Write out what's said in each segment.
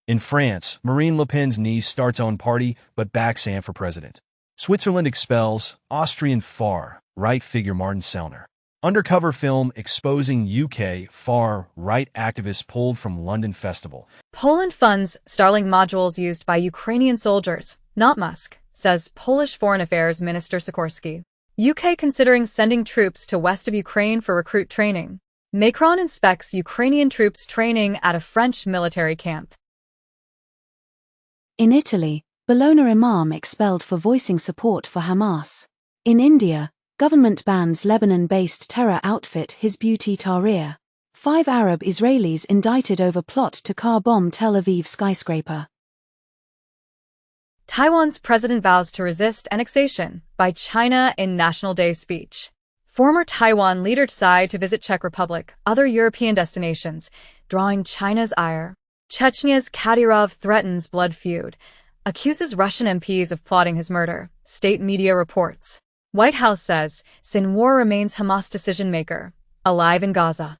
In France, Marine Le Pen's niece starts own party but backs Sam for president. Switzerland expels Austrian far-right figure Martin Sellner. Undercover film exposing UK far-right activists pulled from London festival. Poland funds Starlink modules used by Ukrainian soldiers, not Musk, says Polish Foreign Affairs Minister Sikorski. UK considering sending troops to west of Ukraine for recruit training. Macron inspects Ukrainian troops training at a French military camp. In Italy, Bologna imam expelled for voicing support for Hamas. In India, government bans Lebanon-based terror outfit Hizb ut-Tahrir. 5 Arab Israelis indicted over plot to car bomb Tel Aviv skyscraper. Taiwan's president vows to resist annexation by China in National Day speech. Former Taiwan leader decided to visit Czech Republic, other European destinations, drawing China's ire. Chechnya's Kadyrov threatens blood feud, accuses Russian MPs of plotting his murder, state media reports. White House says Sinwar remains Hamas decision-maker, alive in Gaza.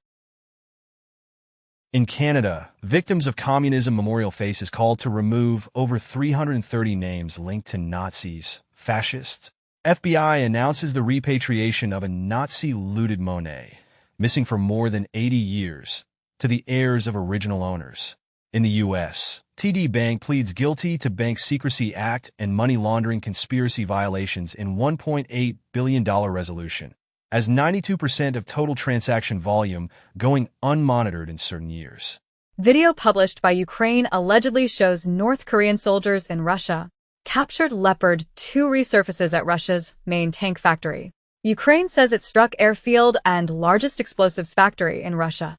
In Canada, Victims of Communism Memorial Face is called to remove over 330 names linked to Nazis, fascists. FBI announces the repatriation of a Nazi-looted Monet, missing for more than 80 years, to the heirs of original owners. In the U.S., TD Bank pleads guilty to Bank Secrecy Act and money laundering conspiracy violations in $1.8 billion resolution, as 92% of total transaction volume going unmonitored in certain years. Video published by Ukraine allegedly shows North Korean soldiers in Russia captured Leopard 2 resurfaces at Russia's main tank factory. Ukraine says it struck airfield and largest explosives factory in Russia.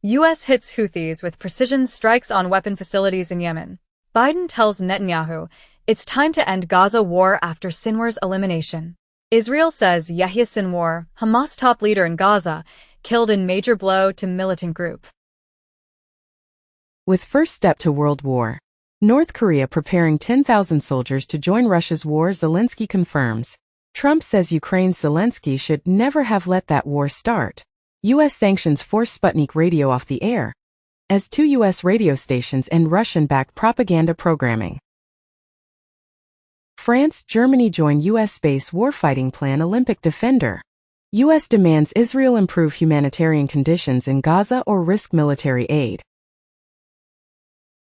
U.S. hits Houthis with precision strikes on weapon facilities in Yemen. Biden tells Netanyahu it's time to end Gaza war after Sinwar's elimination. Israel says Yahya Sinwar, Hamas top leader in Gaza, killed in major blow to militant group. With first step to world war. North Korea preparing 10,000 soldiers to join Russia's war, Zelensky confirms. Trump says Ukraine's Zelensky should never have let that war start. U.S. sanctions force Sputnik radio off the air, as 2 U.S. radio stations end Russian-backed propaganda programming. France, Germany join U.S. space warfighting plan Olympic defender. U.S. demands Israel improve humanitarian conditions in Gaza or risk military aid.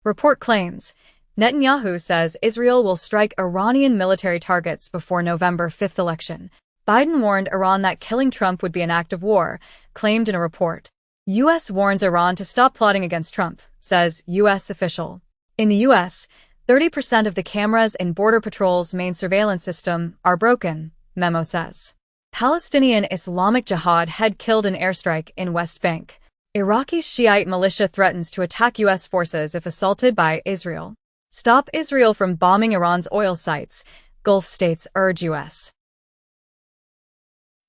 Report claims Netanyahu says Israel will strike Iranian military targets before November 5th election. Biden warned Iran that killing Trump would be an act of war, claimed in a report. U.S. warns Iran to stop plotting against Trump, says U.S. official. In the U.S., 30% of the cameras in Border Patrol's main surveillance system are broken, memo says. Palestinian Islamic Jihad head killed in airstrike in West Bank. Iraqi Shiite militia threatens to attack U.S. forces if assaulted by Israel. Stop Israel from bombing Iran's oil sites, Gulf states urge U.S.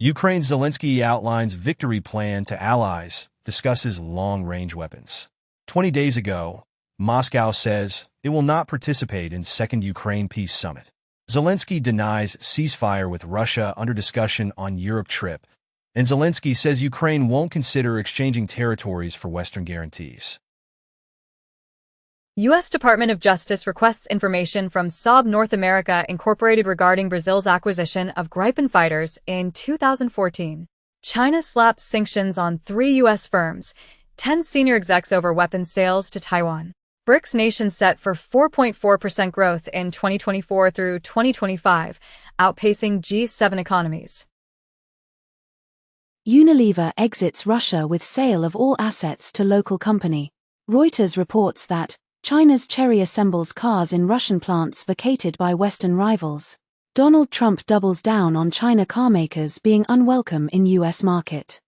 Ukraine's Zelensky outlines victory plan to allies, discusses long-range weapons. 20 days ago, Moscow says it will not participate in Second Ukraine Peace Summit. Zelensky denies ceasefire with Russia under discussion on Europe trip, and Zelensky says Ukraine won't consider exchanging territories for Western guarantees. U.S. Department of Justice requests information from Saab North America Incorporated regarding Brazil's acquisition of Gripen fighters in 2014. China slaps sanctions on 3 U.S. firms, 10 senior execs over weapons sales to Taiwan. BRICS nations set for 4.4% growth in 2024 through 2025, outpacing G7 economies. Unilever exits Russia with sale of all assets to local company. Reuters reports that China's Chery assembles cars in Russian plants vacated by Western rivals. Donald Trump doubles down on China carmakers being unwelcome in U.S. market.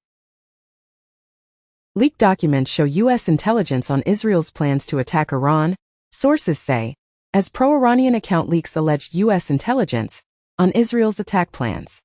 Leaked documents show U.S. intelligence on Israel's plans to attack Iran, sources say, as pro-Iranian account leaks alleged U.S. intelligence on Israel's attack plans.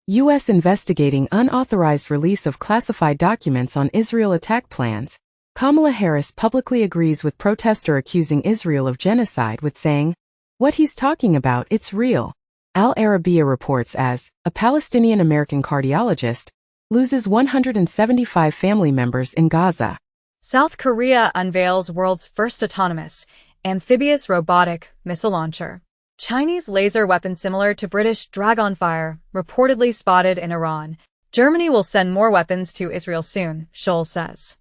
U.S. investigating unauthorized release of classified documents on Israel attack plans. Kamala Harris publicly agrees with protester accusing Israel of genocide with saying, "What he's talking about, it's real." Al Arabiya reports as, a Palestinian-American cardiologist loses 175 family members in Gaza. South Korea unveils world's first autonomous, amphibious robotic missile launcher. Chinese laser weapon similar to British Dragonfire, reportedly spotted in Iran. Germany will send more weapons to Israel soon, Scholl says.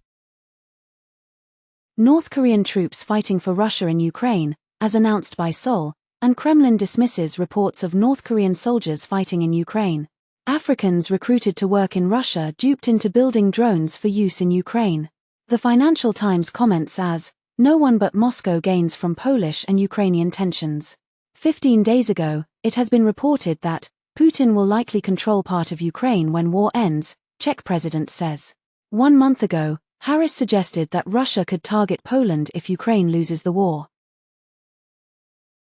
North Korean troops fighting for Russia in Ukraine, as announced by Seoul, and Kremlin dismisses reports of North Korean soldiers fighting in Ukraine. Africans recruited to work in Russia duped into building drones for use in Ukraine. The Financial Times comments as, "No one but Moscow gains from Polish and Ukrainian tensions." 15 days ago, it has been reported that Putin will likely control part of Ukraine when war ends, Czech president says. 1 month ago, Harris suggested that Russia could target Poland if Ukraine loses the war.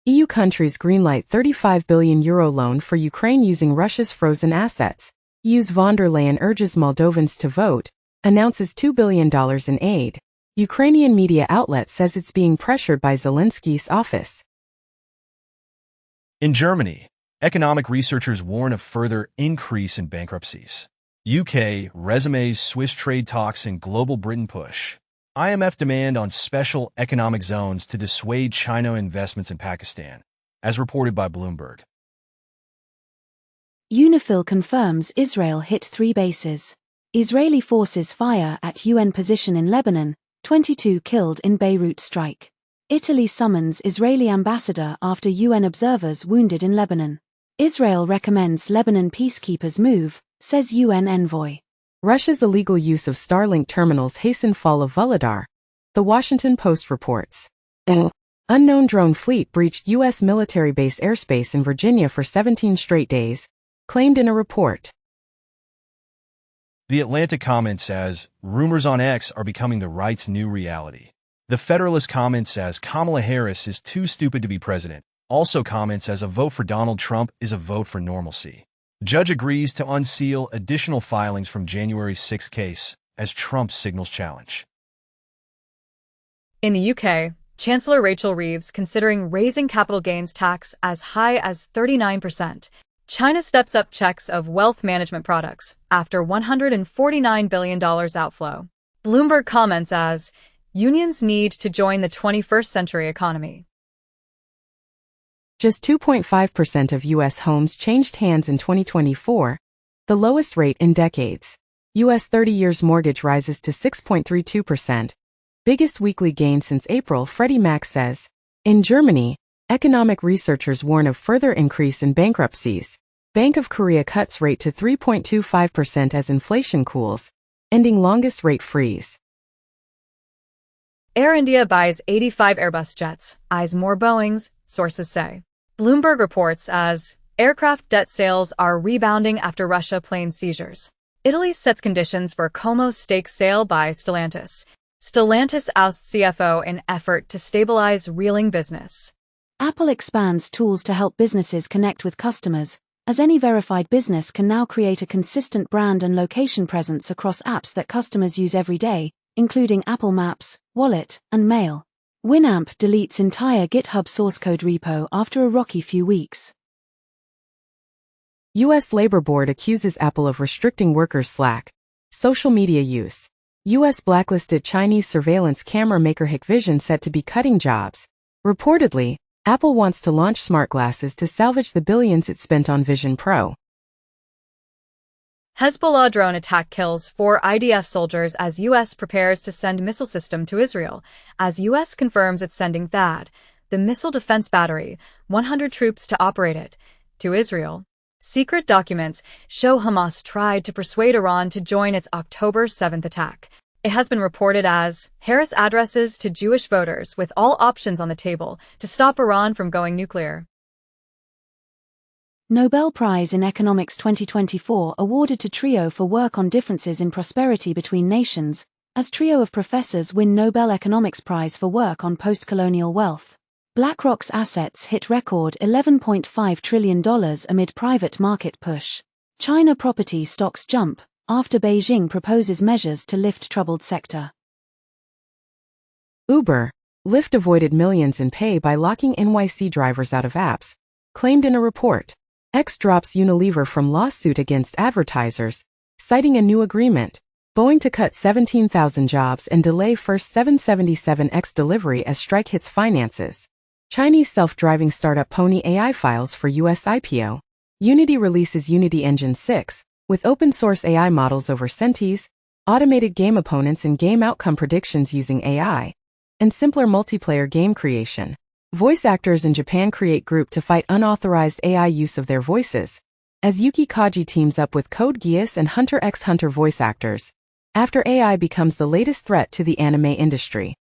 EU countries greenlight €35 billion loan for Ukraine using Russia's frozen assets. EU's von der Leyen urges Moldovans to vote, announces $2 billion in aid. Ukrainian media outlet says it's being pressured by Zelensky's office. In Germany, economic researchers warn of further increase in bankruptcies. UK resumes Swiss trade talks and global Britain push. IMF demand on special economic zones to dissuade China investments in Pakistan, as reported by Bloomberg. UNIFIL confirms Israel hit 3 bases. Israeli forces fire at UN position in Lebanon, 22 killed in Beirut strike. Italy summons Israeli ambassador after UN observers wounded in Lebanon. Israel recommends Lebanon peacekeepers move, says UN envoy. Russia's illegal use of Starlink terminals hasten fall of Volodar. The Washington Post reports. An unknown drone fleet breached U.S. military base airspace in Virginia for 17 straight days, claimed in a report. The Atlantic comment says, rumors on X are becoming the right's new reality. The Federalist comment says Kamala Harris is too stupid to be president. Also comments as a vote for Donald Trump is a vote for normalcy. Judge agrees to unseal additional filings from January 6 case as Trump signals challenge. In the UK, Chancellor Rachel Reeves considering raising capital gains tax as high as 39%. China steps up checks of wealth management products after $149 billion outflow. Bloomberg comments as, unions need to join the 21st century economy. Just 2.5% of U.S. homes changed hands in 2024, the lowest rate in decades. U.S. 30-year mortgage rises to 6.32%, biggest weekly gain since April, Freddie Mac says. In Germany, economic researchers warn of further increase in bankruptcies. Bank of Korea cuts rate to 3.25% as inflation cools, ending longest rate freeze. Air India buys 85 Airbus jets, eyes more Boeings, sources say. Bloomberg reports as, aircraft debt sales are rebounding after Russia plane seizures. Italy sets conditions for Como's stake sale by Stellantis. Stellantis ousts CFO in effort to stabilize reeling business. Apple expands tools to help businesses connect with customers, as any verified business can now create a consistent brand and location presence across apps that customers use every day, including Apple Maps, Wallet, and Mail. Winamp deletes entire GitHub source code repo after a rocky few weeks. U.S. Labor Board accuses Apple of restricting workers' Slack social media use. U.S. blacklisted Chinese surveillance camera maker Hikvision set to be cutting jobs. Reportedly, Apple wants to launch smart glasses to salvage the billions it spent on Vision Pro. Hezbollah drone attack kills 4 IDF soldiers as U.S. prepares to send missile system to Israel, as U.S. confirms it's sending THAAD, the missile defense battery, 100 troops to operate it, to Israel. Secret documents show Hamas tried to persuade Iran to join its October 7th attack. It has been reported as Harris addresses to Jewish voters with all options on the table to stop Iran from going nuclear. Nobel Prize in Economics 2024 awarded to TRIO for work on differences in prosperity between nations, as trio of professors win Nobel Economics Prize for work on post-colonial wealth. BlackRock's assets hit record $11.5 trillion amid private market push. China property stocks jump after Beijing proposes measures to lift troubled sector. Uber, Lyft avoided millions in pay by locking NYC drivers out of apps, claimed in a report. X drops Unilever from lawsuit against advertisers, citing a new agreement. Boeing to cut 17,000 jobs and delay first 777X delivery as strike hits finances. Chinese self-driving startup Pony AI files for U.S. IPO. Unity releases Unity Engine 6, with open-source AI models over Sentis, automated game opponents and game outcome predictions using AI, and simpler multiplayer game creation. Voice actors in Japan create group to fight unauthorized AI use of their voices, as Yuki Kaji teams up with Code Geass and Hunter x Hunter voice actors, after AI becomes the latest threat to the anime industry.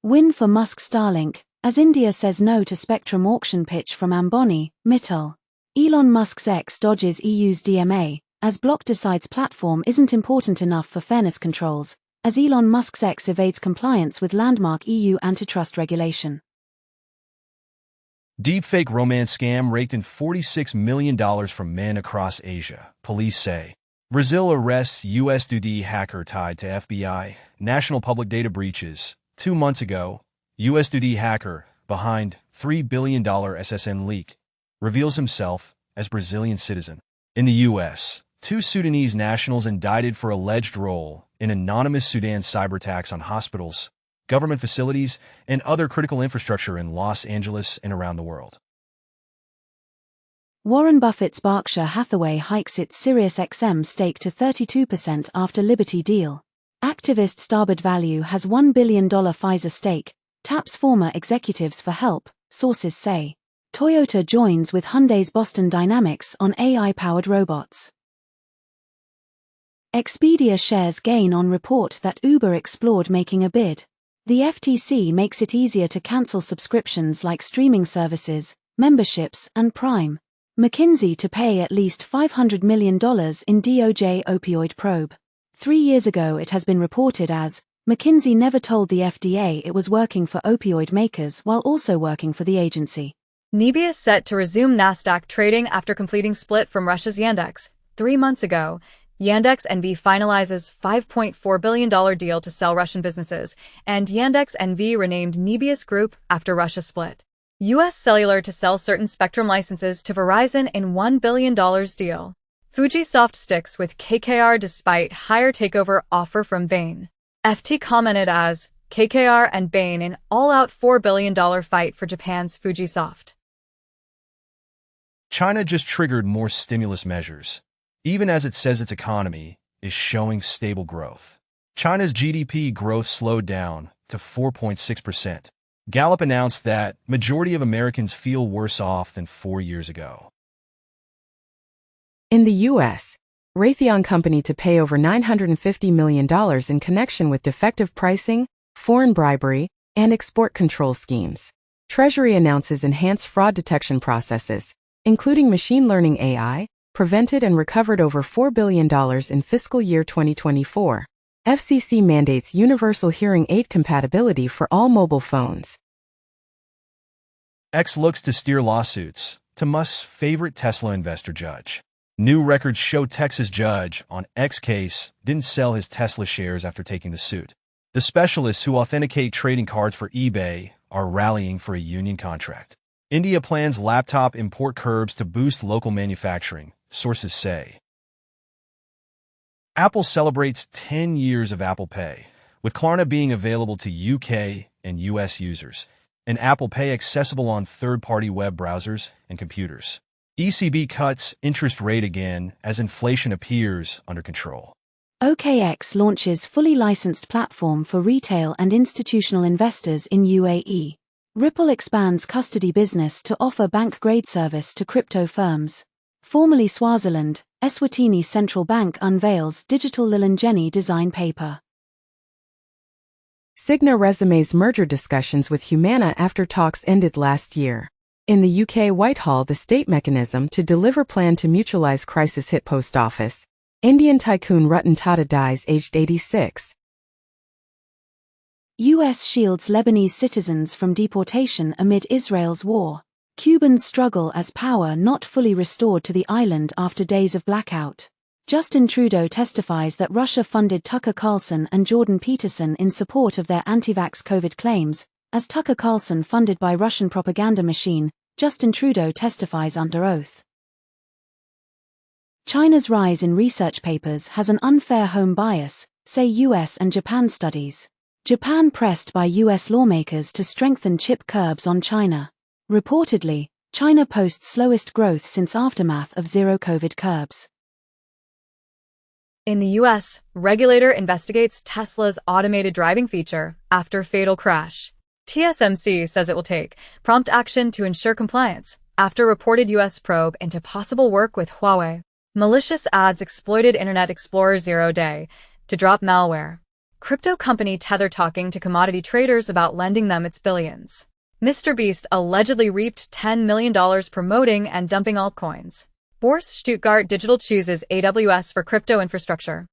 Win for Musk Starlink, as India says no to spectrum auction pitch from Ambani, Mittal. Elon Musk's X dodges EU's DMA, as block decides platform isn't important enough for fairness controls, as Elon Musk's X evades compliance with landmark EU antitrust regulation. Deepfake romance scam raked in $46 million from men across Asia, police say. Brazil arrests USD hacker tied to FBI, national public data breaches. 2 months ago, USD hacker, behind $3 billion SSN leak, reveals himself as Brazilian citizen. In the U.S., 2 Sudanese nationals indicted for alleged role in anonymous Sudan cyberattacks on hospitals, government facilities, and other critical infrastructure in Los Angeles and around the world. Warren Buffett's Berkshire Hathaway hikes its SiriusXM stake to 32% after Liberty deal. Activist Starboard Value has $1 billion Pfizer stake, taps former executives for help, sources say. Toyota joins with Hyundai's Boston Dynamics on AI-powered robots. Expedia shares gain on report that Uber explored making a bid. The FTC makes it easier to cancel subscriptions like streaming services, memberships, and Prime. McKinsey to pay at least $500 million in DOJ opioid probe. 3 years ago it has been reported as, McKinsey never told the FDA it was working for opioid makers while also working for the agency. Nebius set to resume Nasdaq trading after completing split from Russia's Yandex. 3 months ago, Yandex NV finalizes $5.4 billion deal to sell Russian businesses, and Yandex NV renamed Nebius Group after Russia split. U.S. Cellular to sell certain spectrum licenses to Verizon in $1 billion deal. Fujisoft sticks with KKR despite higher takeover offer from Bain. FT commented as, KKR and Bain in all-out $4 billion fight for Japan's Fujisoft. China just triggered more stimulus measures, even as it says its economy is showing stable growth. China's GDP growth slowed down to 4.6%. Gallup announced that majority of Americans feel worse off than 4 years ago. In the U.S., Raytheon Company to pay over $950 million in connection with defective pricing, foreign bribery, and export control schemes. Treasury announces enhanced fraud detection processes, including machine learning AI, prevented and recovered over $4 billion in fiscal year 2024. FCC mandates universal hearing aid compatibility for all mobile phones. X looks to steer lawsuits to Musk's favorite Tesla investor judge. New records show Texas judge on X case didn't sell his Tesla shares after taking the suit. The specialists who authenticate trading cards for eBay are rallying for a union contract. India plans laptop import curbs to boost local manufacturing, sources say. Apple celebrates 10 years of Apple Pay, with Klarna being available to UK and US users, and Apple Pay accessible on third-party web browsers and computers. ECB cuts interest rate again as inflation appears under control. OKX launches fully licensed platform for retail and institutional investors in UAE. Ripple expands custody business to offer bank-grade service to crypto firms. Formerly Swaziland, Eswatini Central Bank unveils digital Lilangeni design paper. Cigna resumes merger discussions with Humana after talks ended last year. In the UK Whitehall, the state mechanism to deliver plan to mutualize crisis hit post office. Indian tycoon Ratan Tata dies aged 86. U.S. shields Lebanese citizens from deportation amid Israel's war. Cubans struggle as power not fully restored to the island after days of blackout. Justin Trudeau testifies that Russia funded Tucker Carlson and Jordan Peterson in support of their anti-vax COVID claims, as Tucker Carlson funded by Russian propaganda machine. Justin Trudeau testifies under oath. China's rise in research papers has an unfair home bias, say US and Japan studies. Japan pressed by US lawmakers to strengthen chip curbs on China. Reportedly, China posts slowest growth since aftermath of zero-COVID curbs. In the U.S., regulator investigates Tesla's automated driving feature after fatal crash. TSMC says it will take prompt action to ensure compliance after reported U.S. probe into possible work with Huawei. Malicious ads exploited Internet Explorer 0-day to drop malware. Crypto company Tether talking to commodity traders about lending them its billions. Mr. Beast allegedly reaped $10 million promoting and dumping altcoins. Börse Stuttgart Digital chooses AWS for crypto infrastructure.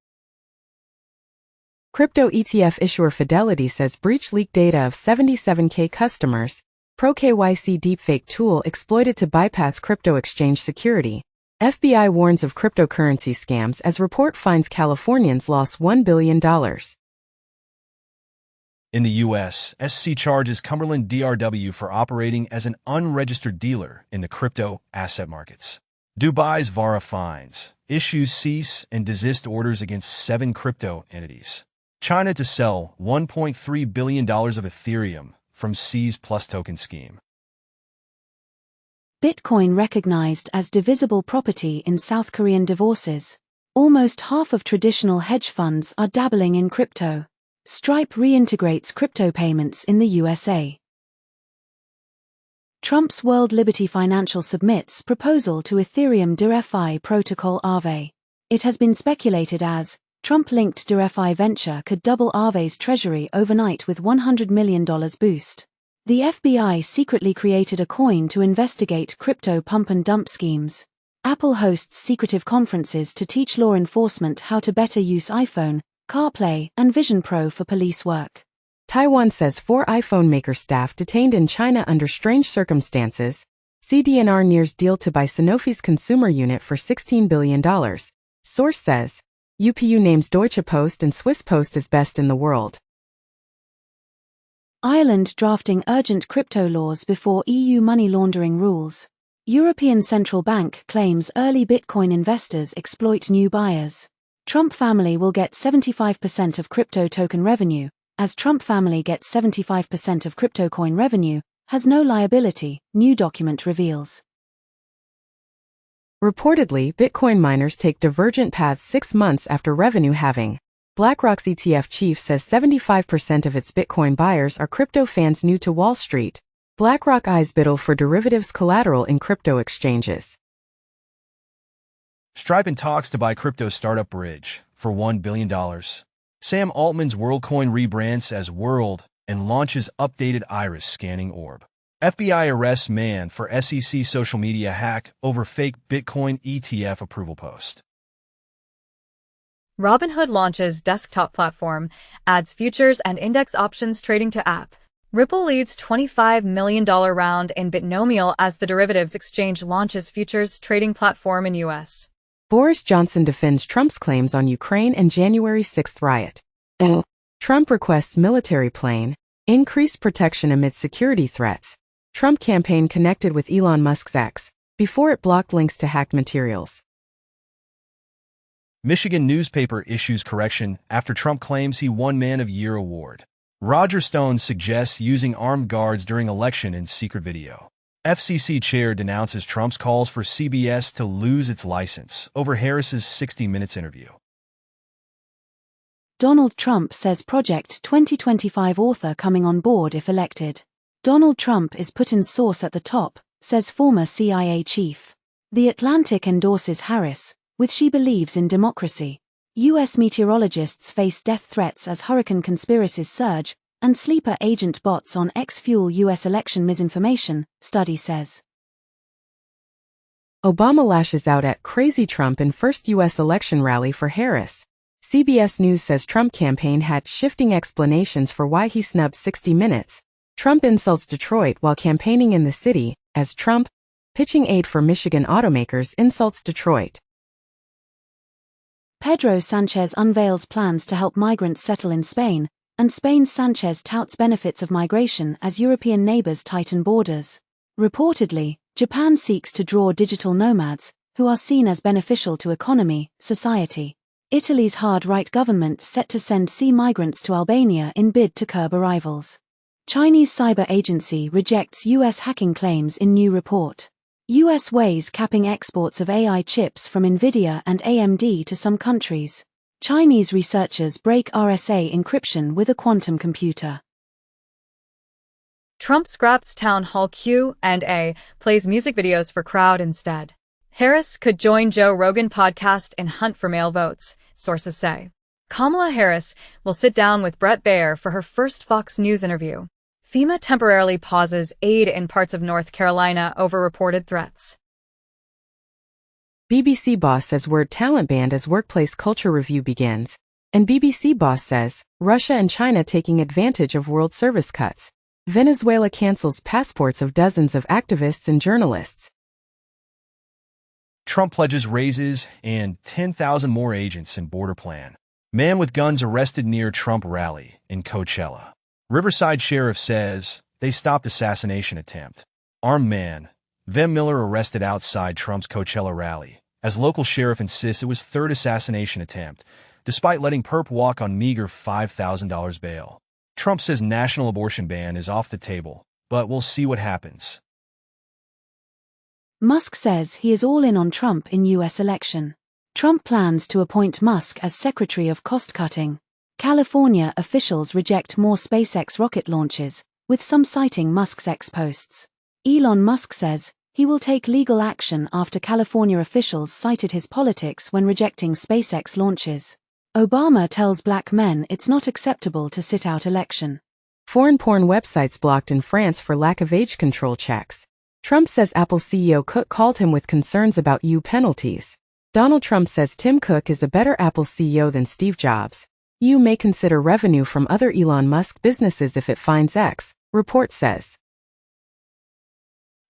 Crypto ETF issuer Fidelity says breach leaked data of 77K customers. Pro KYC deepfake tool exploited to bypass crypto exchange security. FBI warns of cryptocurrency scams as report finds Californians lost $1 billion. In the U.S., SEC charges Cumberland DRW for operating as an unregistered dealer in the crypto asset markets. Dubai's VARA fines, issues cease and desist orders against 7 crypto entities. China to sell $1.3 billion of Ethereum from C's Plus token scheme. Bitcoin recognized as divisible property in South Korean divorces. Almost half of traditional hedge funds are dabbling in crypto. Stripe reintegrates crypto payments in the USA. Trump's World Liberty Financial submits proposal to Ethereum DeFi protocol Aave. It has been speculated as Trump-linked DeFi venture could double Aave's treasury overnight with $100 million boost. The FBI secretly created a coin to investigate crypto pump and dump schemes. Apple hosts secretive conferences to teach law enforcement how to better use iPhone, CarPlay, and Vision Pro for police work. Taiwan says 4 iPhone maker staff detained in China under strange circumstances. CDNR nears deal to buy Sanofi's consumer unit for $16 billion. Source says, UPU names Deutsche Post and Swiss Post as best in the world. Ireland drafting urgent crypto laws before EU money laundering rules. European Central Bank claims early Bitcoin investors exploit new buyers. Trump family will get 75% of crypto token revenue, as Trump family gets 75% of crypto coin revenue, has no liability, new document reveals. Reportedly, Bitcoin miners take divergent paths 6 months after revenue halving. BlackRock's ETF chief says 75% of its Bitcoin buyers are crypto fans new to Wall Street. BlackRock eyes biddle for derivatives collateral in crypto exchanges. Stripe in talks to buy crypto startup Bridge for $1 billion. Sam Altman's WorldCoin rebrands as World and launches updated iris scanning orb. FBI arrests man for SEC social media hack over fake Bitcoin ETF approval post. Robinhood launches desktop platform, adds futures and index options trading to app. Ripple leads $25 million round in Bitnomial as the derivatives exchange launches futures trading platform in U.S. Boris Johnson defends Trump's claims on Ukraine and January 6th riot. Trump requests military plane, increased protection amid security threats. Trump campaign connected with Elon Musk's X before it blocked links to hacked materials. Michigan newspaper issues correction after Trump claims he won Man of Year award. Roger Stone suggests using armed guards during election in secret video. FCC chair denounces Trump's calls for CBS to lose its license over Harris's 60 Minutes interview. Donald Trump says Project 2025 author coming on board if elected. Donald Trump is put in sauce at the top, says former CIA chief. The Atlantic endorses Harris, with she believes in democracy. U.S. meteorologists face death threats as hurricane conspiracies surge, and sleeper agent bots on X fuel U.S. election misinformation, study says. Obama lashes out at crazy Trump in first U.S. election rally for Harris. CBS News says Trump campaign had shifting explanations for why he snubbed 60 Minutes. Trump insults Detroit while campaigning in the city, as Trump, pitching aid for Michigan automakers, insults Detroit. Pedro Sanchez unveils plans to help migrants settle in Spain, and Spain's Sanchez touts benefits of migration as European neighbors tighten borders. Reportedly, Japan seeks to draw digital nomads, who are seen as beneficial to economy, society. Italy's hard-right government set to send sea migrants to Albania in bid to curb arrivals. Chinese cyber agency rejects U.S. hacking claims in new report. U.S. weighs capping exports of AI chips from Nvidia and AMD to some countries. Chinese researchers break RSA encryption with a quantum computer. Trump scraps town hall Q&A, plays music videos for crowd instead. Harris could join Joe Rogan podcast and hunt for male votes, sources say. Kamala Harris will sit down with Bret Baier for her first Fox News interview. FEMA temporarily pauses aid in parts of North Carolina over reported threats. BBC boss says word talent banned as workplace culture review begins. And BBC boss says, Russia and China taking advantage of world service cuts. Venezuela cancels passports of dozens of activists and journalists. Trump pledges raises and 10,000 more agents in border plan. Man with guns arrested near Trump rally in Coachella. Riverside sheriff says they stopped assassination attempt. Armed man, Vem Miller arrested outside Trump's Coachella rally, as local sheriff insists it was third assassination attempt, despite letting perp walk on meager $5,000 bail. Trump says national abortion ban is off the table, but we'll see what happens. Musk says he is all in on Trump in U.S. election. Trump plans to appoint Musk as Secretary of Cost-Cutting. California officials reject more SpaceX rocket launches, with some citing Musk's ex-posts. Elon Musk says he will take legal action after California officials cited his politics when rejecting SpaceX launches. Obama tells black men it's not acceptable to sit out election. Foreign porn websites blocked in France for lack of age control checks. Trump says Apple CEO Cook called him with concerns about EU penalties. Donald Trump says Tim Cook is a better Apple CEO than Steve Jobs. EU may consider revenue from other Elon Musk businesses if it finds X, report says.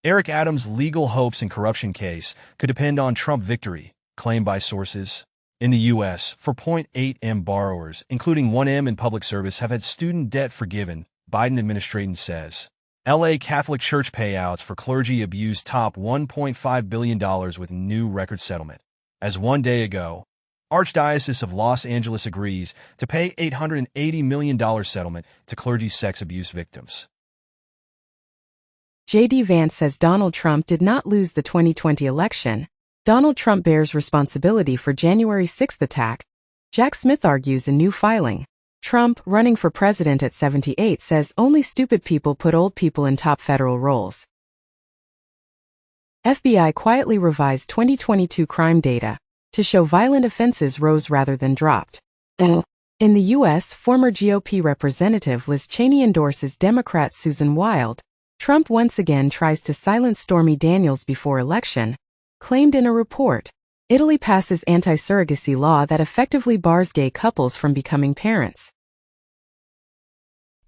Eric Adams' legal hopes and corruption case could depend on Trump victory, claimed by sources. In the U.S., 4.8 M borrowers, including 1 M in public service, have had student debt forgiven, Biden administration says. L.A. Catholic Church payouts for clergy abuse top $1.5 billion with new record settlement. As one day ago, Archdiocese of Los Angeles agrees to pay $880 million settlement to clergy sex abuse victims. J.D. Vance says Donald Trump did not lose the 2020 election. Donald Trump bears responsibility for January 6th attack. Jack Smith argues in new filing. Trump, running for president at 78, says only stupid people put old people in top federal roles. FBI quietly revised 2022 crime data to show violent offenses rose rather than dropped. In the U.S., former GOP Representative Liz Cheney endorses Democrat Susan Wild. Trump once again tries to silence Stormy Daniels before election, claimed in a report. Italy passes anti-surrogacy law that effectively bars gay couples from becoming parents.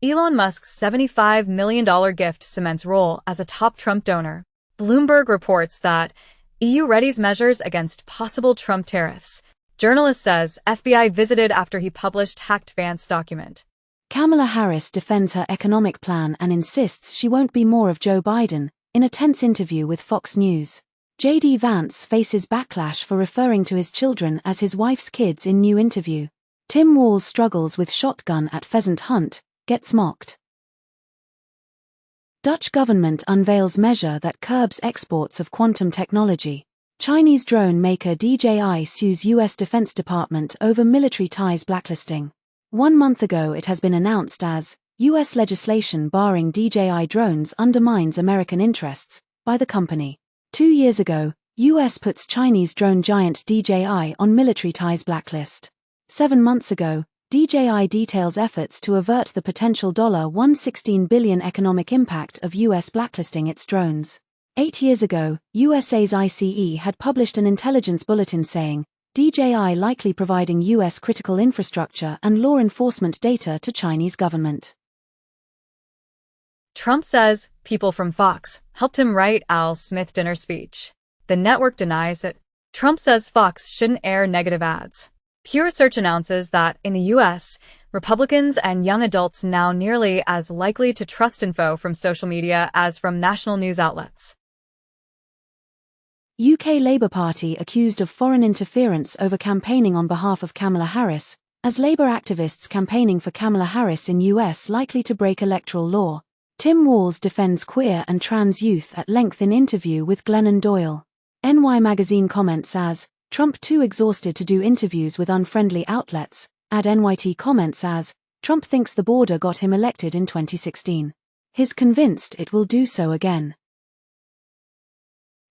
Elon Musk's $75 million gift cements role as a top Trump donor. Bloomberg reports that EU readies measures against possible Trump tariffs. Journalist says FBI visited after he published hacked Vance document. Kamala Harris defends her economic plan and insists she won't be more of Joe Biden, in a tense interview with Fox News. J.D. Vance faces backlash for referring to his children as his wife's kids in new interview. Tim Walz struggles with shotgun at pheasant hunt, gets mocked. Dutch government unveils measure that curbs exports of quantum technology. Chinese drone maker DJI sues U.S. Defense Department over military ties blacklisting. 1 month ago it has been announced as U.S. legislation barring DJI drones undermines American interests by the company. 2 years ago, U.S. puts Chinese drone giant DJI on military ties blacklist. 7 months ago, DJI details efforts to avert the potential $116 billion economic impact of U.S. blacklisting its drones. 8 years ago, USA's ICE had published an intelligence bulletin saying, DJI likely providing U.S. critical infrastructure and law enforcement data to Chinese government. Trump says people from Fox helped him write Al Smith dinner speech. The network denies it. Trump says Fox shouldn't air negative ads. Pew Research announces that in the U.S., Republicans and young adults now nearly as likely to trust info from social media as from national news outlets. UK Labour Party accused of foreign interference over campaigning on behalf of Kamala Harris, as Labour activists campaigning for Kamala Harris in US likely to break electoral law. Tim Walz defends queer and trans youth at length in interview with Glennon Doyle. NY Magazine comments as, Trump too exhausted to do interviews with unfriendly outlets, NYT comments as, Trump thinks the border got him elected in 2016. He's convinced it will do so again.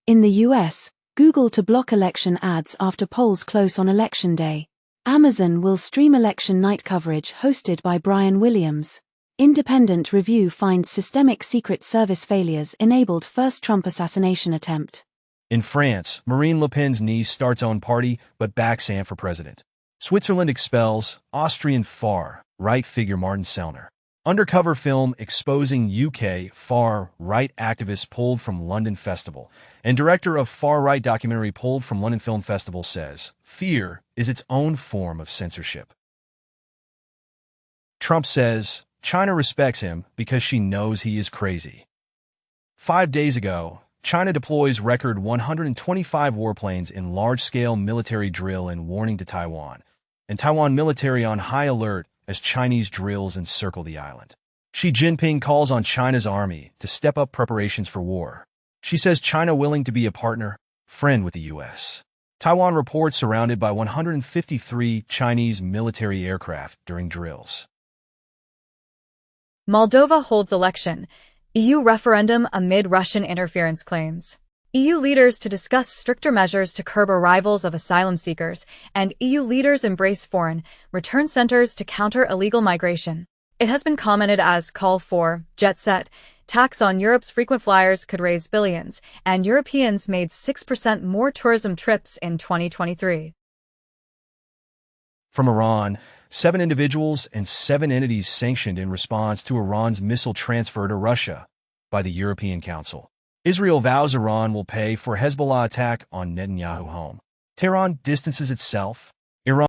In the US, Google to block election ads after polls close on Election Day. Amazon will stream election night coverage hosted by Brian Williams. Independent review finds systemic Secret Service failures enabled first Trump assassination attempt. In France, Marine Le Pen's niece starts own party but backs Anne for president. Switzerland expels Austrian far-right figure Martin Sellner. Undercover film exposing UK far-right activists pulled from London Festival. And director of far-right documentary pulled from London Film Festival says, fear is its own form of censorship. Trump says, China respects him because she knows he is crazy. 5 days ago, China deploys record 125 warplanes in large-scale military drill and warning to Taiwan. And Taiwan military on high alert as Chinese drills encircle the island. Xi Jinping calls on China's army to step up preparations for war. She says China willing to be a partner, friend with the U.S. Taiwan reports surrounded by 153 Chinese military aircraft during drills. Moldova holds election. EU referendum amid Russian interference claims. EU leaders to discuss stricter measures to curb arrivals of asylum seekers, and EU leaders embrace foreign return centers to counter illegal migration. It has been commented as call for jet set. Tax on Europe's frequent flyers could raise billions, and Europeans made 6% more tourism trips in 2023. From Iran, 7 individuals and 7 entities sanctioned in response to Iran's missile transfer to Russia by the European Council. Israel vows Iran will pay for Hezbollah attack on Netanyahu home. Tehran distances itself